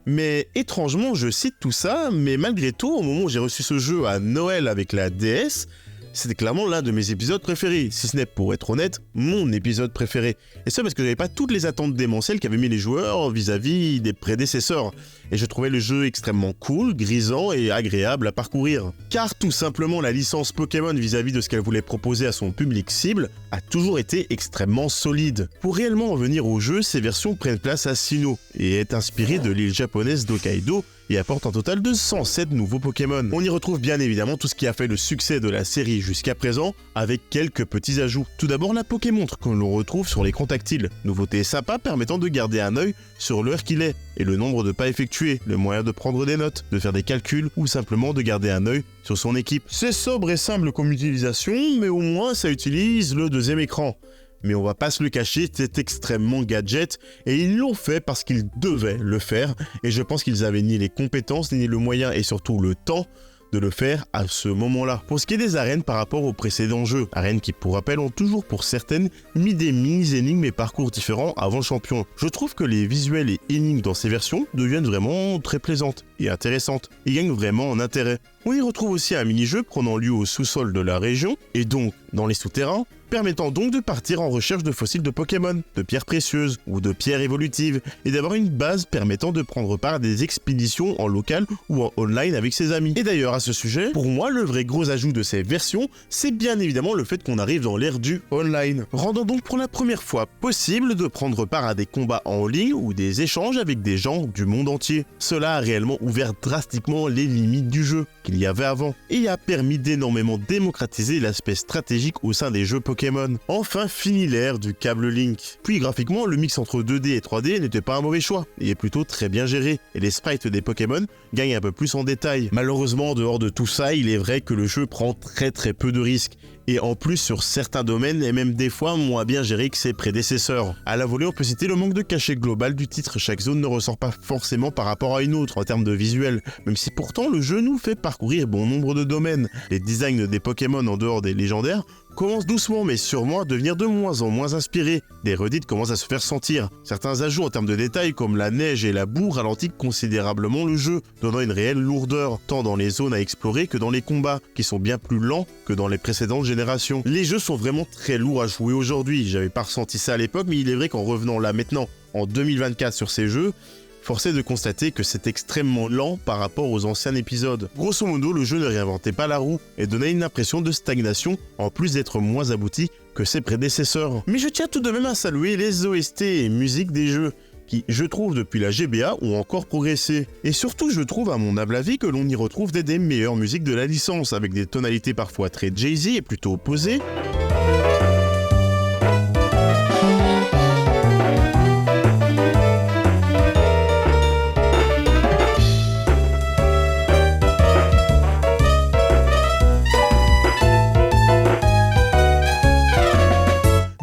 Mais étrangement, je cite tout ça, mais malgré tout, au moment où j'ai reçu ce jeu à Noël avec la DS, c'était clairement l'un de mes épisodes préférés, si ce n'est, pour être honnête, mon épisode préféré. Et ça parce que j'avais pas toutes les attentes démentielles qu'avaient mis les joueurs vis-à-vis des prédécesseurs. Et je trouvais le jeu extrêmement cool, grisant et agréable à parcourir. Car tout simplement la licence Pokémon vis-à-vis de ce qu'elle voulait proposer à son public cible a toujours été extrêmement solide. Pour réellement en venir au jeu, ces versions prennent place à Sinnoh et est inspirée de l'île japonaise d'Hokkaido et apporte un total de 107 nouveaux Pokémon. On y retrouve bien évidemment tout ce qui a fait le succès de la série jusqu'à présent, avec quelques petits ajouts. Tout d'abord la Pokémontre que l'on retrouve sur l'écran tactile, nouveauté sympa permettant de garder un œil sur l'heure qu'il est, et le nombre de pas effectués, le moyen de prendre des notes, de faire des calculs, ou simplement de garder un œil sur son équipe. C'est sobre et simple comme utilisation, mais au moins ça utilise le deuxième écran. Mais on va pas se le cacher, c'est extrêmement gadget, et ils l'ont fait parce qu'ils devaient le faire, et je pense qu'ils avaient ni les compétences, ni le moyen, et surtout le temps, de le faire à ce moment-là. Pour ce qui est des arènes par rapport aux précédents jeux, arènes qui pour rappel ont toujours pour certaines mis des mini-énigmes et parcours différents avant le champion. Je trouve que les visuels et énigmes dans ces versions deviennent vraiment très plaisantes et intéressantes, et gagnent vraiment en intérêt. On y retrouve aussi un mini-jeu prenant lieu au sous-sol de la région, et donc dans les souterrains, permettant donc de partir en recherche de fossiles de Pokémon, de pierres précieuses ou de pierres évolutives, et d'avoir une base permettant de prendre part à des expéditions en local ou en online avec ses amis. Et d'ailleurs à ce sujet, pour moi le vrai gros ajout de ces versions, c'est bien évidemment le fait qu'on arrive dans l'ère du online, rendant donc pour la première fois possible de prendre part à des combats en ligne ou des échanges avec des gens du monde entier. Cela a réellement ouvert drastiquement les limites du jeu qu'il y avait avant, et a permis d'énormément démocratiser l'aspect stratégique au sein des jeux Pokémon. Enfin fini l'ère du câble Link. Puis graphiquement, le mix entre 2D et 3D n'était pas un mauvais choix, et est plutôt très bien géré, et les sprites des Pokémon gagnent un peu plus en détail. Malheureusement, en dehors de tout ça, il est vrai que le jeu prend très peu de risques, et en plus sur certains domaines est même des fois moins bien géré que ses prédécesseurs. À la volée, on peut citer le manque de cachet global du titre, chaque zone ne ressort pas forcément par rapport à une autre en termes de visuel, même si pourtant le jeu nous fait parcourir bon nombre de domaines. Les designs des Pokémon en dehors des légendaires commencent doucement mais sûrement à devenir de moins en moins inspirés. Des redites commencent à se faire sentir. Certains ajouts en termes de détails comme la neige et la boue ralentissent considérablement le jeu, donnant une réelle lourdeur, tant dans les zones à explorer que dans les combats, qui sont bien plus lents que dans les précédentes générations. Les jeux sont vraiment très lourds à jouer aujourd'hui, j'avais pas ressenti ça à l'époque, mais il est vrai qu'en revenant là maintenant, en 2024 sur ces jeux, force est de constater que c'est extrêmement lent par rapport aux anciens épisodes. Grosso modo, le jeu ne réinventait pas la roue et donnait une impression de stagnation en plus d'être moins abouti que ses prédécesseurs. Mais je tiens tout de même à saluer les OST et musiques des jeux, qui, je trouve, depuis la GBA, ont encore progressé. Et surtout, je trouve, à mon humble avis, que l'on y retrouve des meilleures musiques de la licence, avec des tonalités parfois très Jay-Z et plutôt opposées.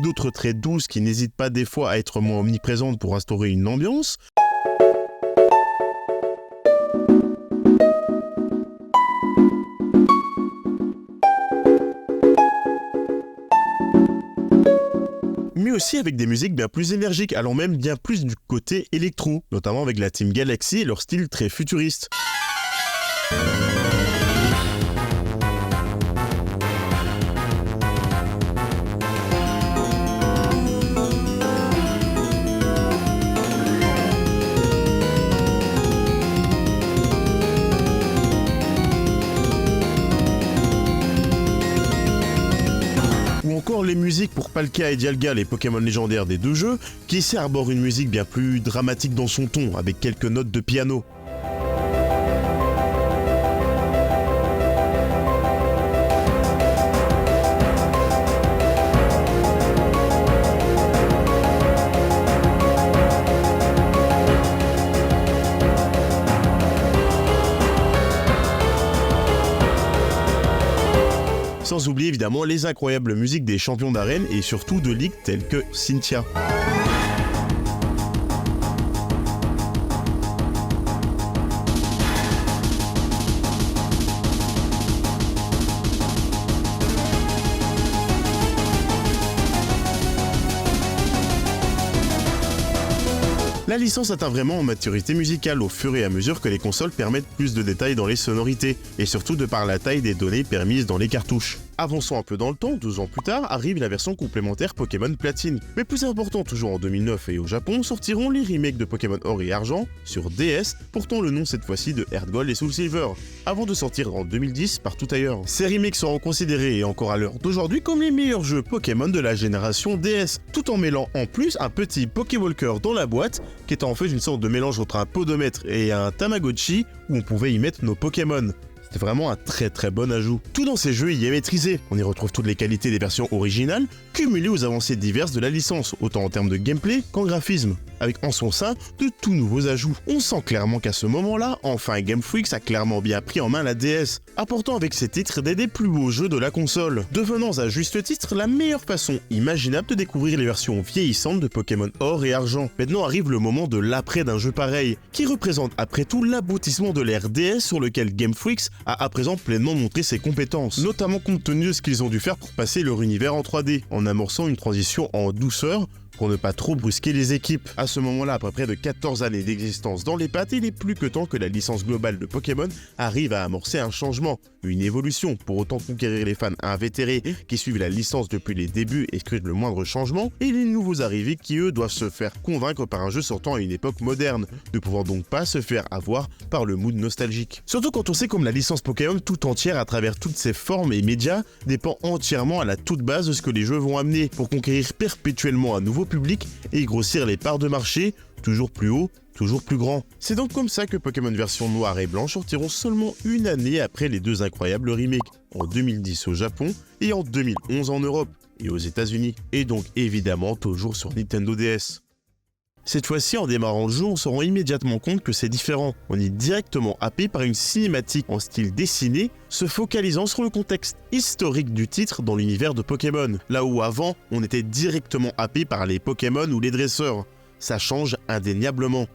D'autres très douces qui n'hésitent pas des fois à être moins omniprésentes pour instaurer une ambiance. Mais aussi avec des musiques bien plus énergiques, allant même bien plus du côté électro, notamment avec la Team Galaxy et leur style très futuriste. les musiques pour Palkia et Dialga, les Pokémon légendaires des deux jeux, qui ici arbore une musique bien plus dramatique dans son ton, avec quelques notes de piano. Sans oublier évidemment les incroyables musiques des champions d'arène et surtout de ligues telles que Cynthia. La licence atteint vraiment en maturité musicale au fur et à mesure que les consoles permettent plus de détails dans les sonorités, et surtout de par la taille des données permises dans les cartouches. Avançons un peu dans le temps, 12 ans plus tard, arrive la version complémentaire Pokémon Platine. Mais plus important, toujours en 2009 et au Japon, sortiront les remakes de Pokémon Or et Argent sur DS, portant le nom cette fois-ci de Heart Gold et Soul Silver, avant de sortir en 2010 partout ailleurs. Ces remakes seront considérés, et encore à l'heure d'aujourd'hui, comme les meilleurs jeux Pokémon de la génération DS, tout en mêlant en plus un petit Pokéwalker dans la boîte, qui est en fait une sorte de mélange entre un podomètre et un Tamagotchi, où on pouvait y mettre nos Pokémon. C'était vraiment un très bon ajout. Tout dans ces jeux y est maîtrisé. On y retrouve toutes les qualités des versions originales, cumulées aux avancées diverses de la licence, autant en termes de gameplay qu'en graphisme, avec en son sein de tout nouveaux ajouts. On sent clairement qu'à ce moment-là, enfin Game Freak a clairement bien pris en main la DS, apportant avec ses titres des plus beaux jeux de la console, devenant à juste titre la meilleure façon imaginable de découvrir les versions vieillissantes de Pokémon Or et Argent. Maintenant arrive le moment de l'après d'un jeu pareil, qui représente après tout l'aboutissement de l'ère DS sur lequel Game Freak a à présent pleinement montré ses compétences, notamment compte tenu de ce qu'ils ont dû faire pour passer leur univers en 3D, en amorçant une transition en douceur, pour ne pas trop brusquer les équipes. À ce moment-là, après près de 14 années d'existence dans les pattes, il est plus que temps que la licence globale de Pokémon arrive à amorcer un changement, une évolution, pour autant conquérir les fans invétérés qui suivent la licence depuis les débuts et scrutent le moindre changement, et les nouveaux arrivés qui eux doivent se faire convaincre par un jeu sortant à une époque moderne, ne pouvant donc pas se faire avoir par le mood nostalgique. Surtout quand on sait comme la licence Pokémon tout entière à travers toutes ses formes et médias dépend entièrement à la toute base de ce que les jeux vont amener pour conquérir perpétuellement un nouveau public et grossir les parts de marché, toujours plus haut, toujours plus grand. C'est donc comme ça que Pokémon version noire et blanche sortiront seulement une année après les deux incroyables remakes, en 2010 au Japon et en 2011 en Europe et aux États-Unis, et donc évidemment toujours sur Nintendo DS. Cette fois-ci, en démarrant le jeu, on se rend immédiatement compte que c'est différent. On est directement happé par une cinématique en style dessiné, se focalisant sur le contexte historique du titre dans l'univers de Pokémon. Là où avant, on était directement happé par les Pokémon ou les dresseurs. Ça change indéniablement.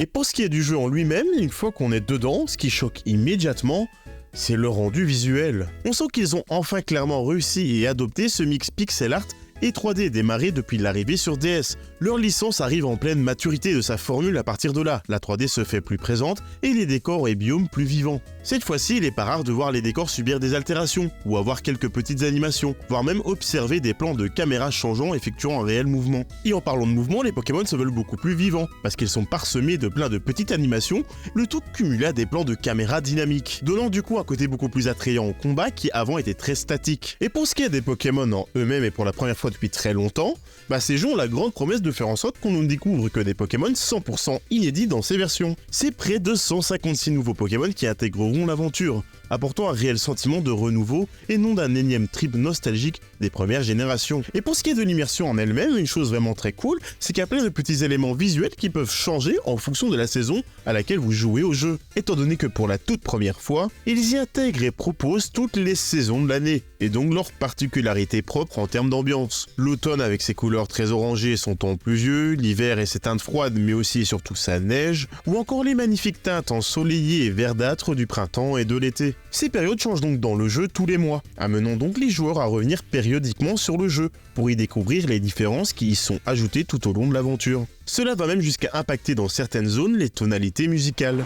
Et pour ce qui est du jeu en lui-même, une fois qu'on est dedans, ce qui choque immédiatement, c'est le rendu visuel. On sent qu'ils ont enfin clairement réussi et adopté ce mix pixel art et 3D démarré depuis l'arrivée sur DS. Leur licence arrive en pleine maturité de sa formule à partir de là. La 3D se fait plus présente et les décors et biomes plus vivants. Cette fois-ci, il est pas rare de voir les décors subir des altérations, ou avoir quelques petites animations, voire même observer des plans de caméra changeants effectuant un réel mouvement. Et en parlant de mouvement, les Pokémon se veulent beaucoup plus vivants, parce qu'ils sont parsemés de plein de petites animations, le tout cumulé à des plans de caméra dynamiques, donnant du coup un côté beaucoup plus attrayant au combat qui avant était très statique. Et pour ce qui est des Pokémon en eux-mêmes et pour la première fois depuis très longtemps, ces jeux ont la grande promesse de faire en sorte qu'on ne découvre que des Pokémon 100% inédits dans ces versions. C'est près de 156 nouveaux Pokémon qui intégreront l'aventure, apportant un réel sentiment de renouveau et non d'un énième trip nostalgique des premières générations. Et pour ce qui est de l'immersion en elle-même, une chose vraiment très cool, c'est qu'il y a plein de petits éléments visuels qui peuvent changer en fonction de la saison à laquelle vous jouez au jeu, étant donné que pour la toute première fois, ils y intègrent et proposent toutes les saisons de l'année, et donc leurs particularités propres en termes d'ambiance. L'automne avec ses couleurs très orangées et son temps pluvieux, l'hiver et ses teintes froides mais aussi et surtout sa neige, ou encore les magnifiques teintes ensoleillées et verdâtres du printemps et de l'été. Ces périodes changent donc dans le jeu tous les mois, amenant donc les joueurs à revenir périodiquement sur le jeu pour y découvrir les différences qui y sont ajoutées tout au long de l'aventure. Cela va même jusqu'à impacter dans certaines zones les tonalités musicales.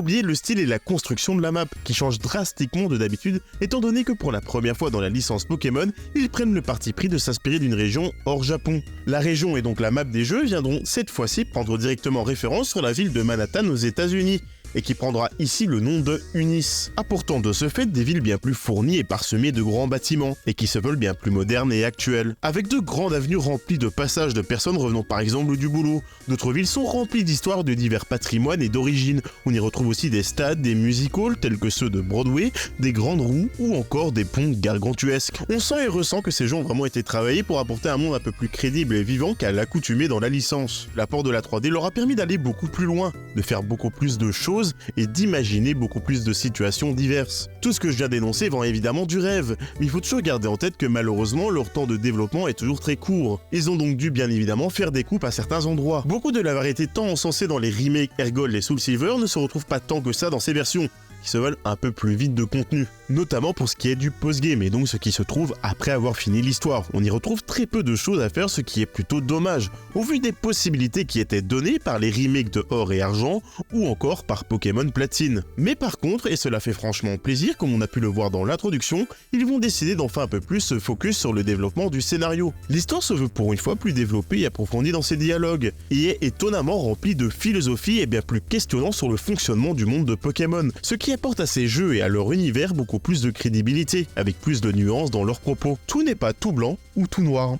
oublier le style et la construction de la map, qui change drastiquement de d'habitude, étant donné que pour la première fois dans la licence Pokémon, ils prennent le parti pris de s'inspirer d'une région hors Japon. La région et donc la map des jeux viendront cette fois-ci prendre directement référence sur la ville de Manhattan aux États-Unis, et qui prendra ici le nom de Unis, apportant de ce fait des villes bien plus fournies et parsemées de grands bâtiments, et qui se veulent bien plus modernes et actuelles, avec de grandes avenues remplies de passages de personnes revenant par exemple du boulot. D'autres villes sont remplies d'histoires de divers patrimoines et d'origines. On y retrouve aussi des stades, des music halls tels que ceux de Broadway, des grandes roues ou encore des ponts gargantuesques. On sent et ressent que ces jeux ont vraiment été travaillés pour apporter un monde un peu plus crédible et vivant qu'à l'accoutumée dans la licence. L'apport de la 3D leur a permis d'aller beaucoup plus loin, de faire beaucoup plus de choses et d'imaginer beaucoup plus de situations diverses. Tout ce que je viens d'énoncer vend évidemment du rêve, mais il faut toujours garder en tête que malheureusement leur temps de développement est toujours très court. Ils ont donc dû bien évidemment faire des coupes à certains endroits. Beaucoup de la variété tant encensée dans les remakes Airgold et Soul Silver ne se retrouve pas tant que ça dans ces versions, qui se veulent un peu plus vite de contenu, notamment pour ce qui est du post-game et donc ce qui se trouve après avoir fini l'histoire. On y retrouve très peu de choses à faire, ce qui est plutôt dommage, au vu des possibilités qui étaient données par les remakes de Or et Argent ou encore par Pokémon Platine. Mais par contre, et cela fait franchement plaisir comme on a pu le voir dans l'introduction, ils vont décider d'enfin un peu plus se focus sur le développement du scénario. L'histoire se veut pour une fois plus développée et approfondie dans ses dialogues, et est étonnamment remplie de philosophie et bien plus questionnant sur le fonctionnement du monde de Pokémon, ce qui apporte à ces jeux et à leur univers beaucoup plus de crédibilité, avec plus de nuances dans leurs propos. Tout n'est pas tout blanc ou tout noir.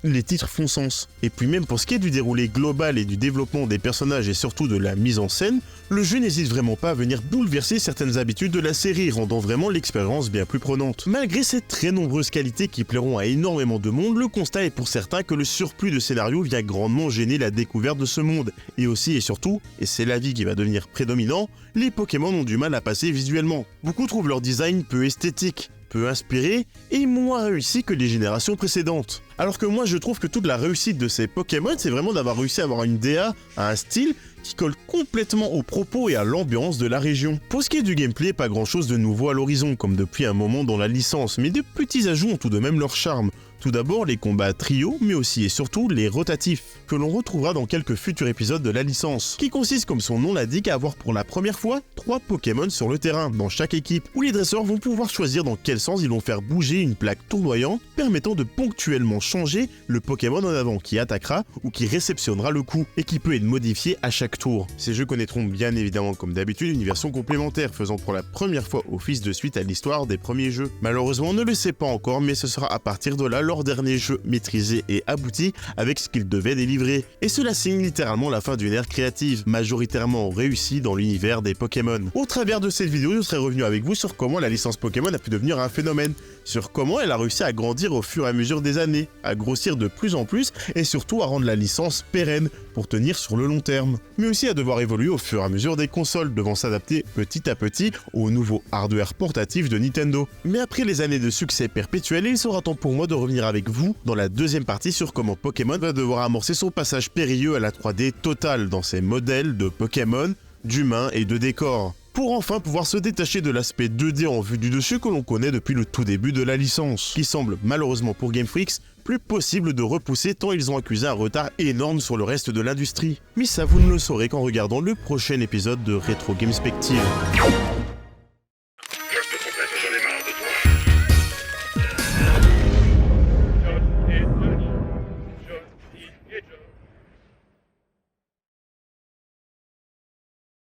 Les titres font sens. Et puis même pour ce qui est du déroulé global et du développement des personnages et surtout de la mise en scène, le jeu n'hésite vraiment pas à venir bouleverser certaines habitudes de la série, rendant vraiment l'expérience bien plus prenante. Malgré ces très nombreuses qualités qui plairont à énormément de monde, le constat est pour certains que le surplus de scénario vient grandement gêner la découverte de ce monde. Et aussi et surtout, et c'est l'avis qui va devenir prédominant, les Pokémon ont du mal à passer visuellement. Beaucoup trouvent leur design peu esthétique, peu inspiré et moins réussi que les générations précédentes. Alors que moi je trouve que toute la réussite de ces Pokémon, c'est vraiment d'avoir réussi à avoir une DA, un style qui colle complètement aux propos et à l'ambiance de la région. Pour ce qui est du gameplay, pas grand chose de nouveau à l'horizon, comme depuis un moment dans la licence, mais de petits ajouts ont tout de même leur charme. Tout d'abord les combats trio, mais aussi et surtout les rotatifs, que l'on retrouvera dans quelques futurs épisodes de la licence, qui consiste comme son nom l'indique à avoir pour la première fois 3 Pokémon sur le terrain, dans chaque équipe, où les dresseurs vont pouvoir choisir dans quel sens ils vont faire bouger une plaque tournoyante, permettant de ponctuellement changer le Pokémon en avant qui attaquera ou qui réceptionnera le coup, et qui peut être modifié à chaque tour. Ces jeux connaîtront bien évidemment comme d'habitude une version complémentaire, faisant pour la première fois office de suite à l'histoire des premiers jeux. Malheureusement on ne le sait pas encore, mais ce sera à partir de là leur dernier jeu maîtrisé et abouti avec ce qu'il devait délivrer. Et cela signe littéralement la fin d'une ère créative, majoritairement réussie dans l'univers des Pokémon. Au travers de cette vidéo, je serai revenu avec vous sur comment la licence Pokémon a pu devenir un phénomène, sur comment elle a réussi à grandir au fur et à mesure des années, à grossir de plus en plus et surtout à rendre la licence pérenne pour tenir sur le long terme, mais aussi à devoir évoluer au fur et à mesure des consoles, devant s'adapter petit à petit au nouveau hardware portatif de Nintendo. Mais après les années de succès perpétuel, il sera temps pour moi de revenir avec vous dans la deuxième partie sur comment Pokémon va devoir amorcer son passage périlleux à la 3D totale dans ses modèles de Pokémon, d'humains et de décors, pour enfin pouvoir se détacher de l'aspect 2D en vue du dessus que l'on connaît depuis le tout début de la licence, qui semble malheureusement pour Game Freak plus possible de repousser tant ils ont accusé un retard énorme sur le reste de l'industrie. Mais ça vous ne le saurez qu'en regardant le prochain épisode de Retro Gamespective.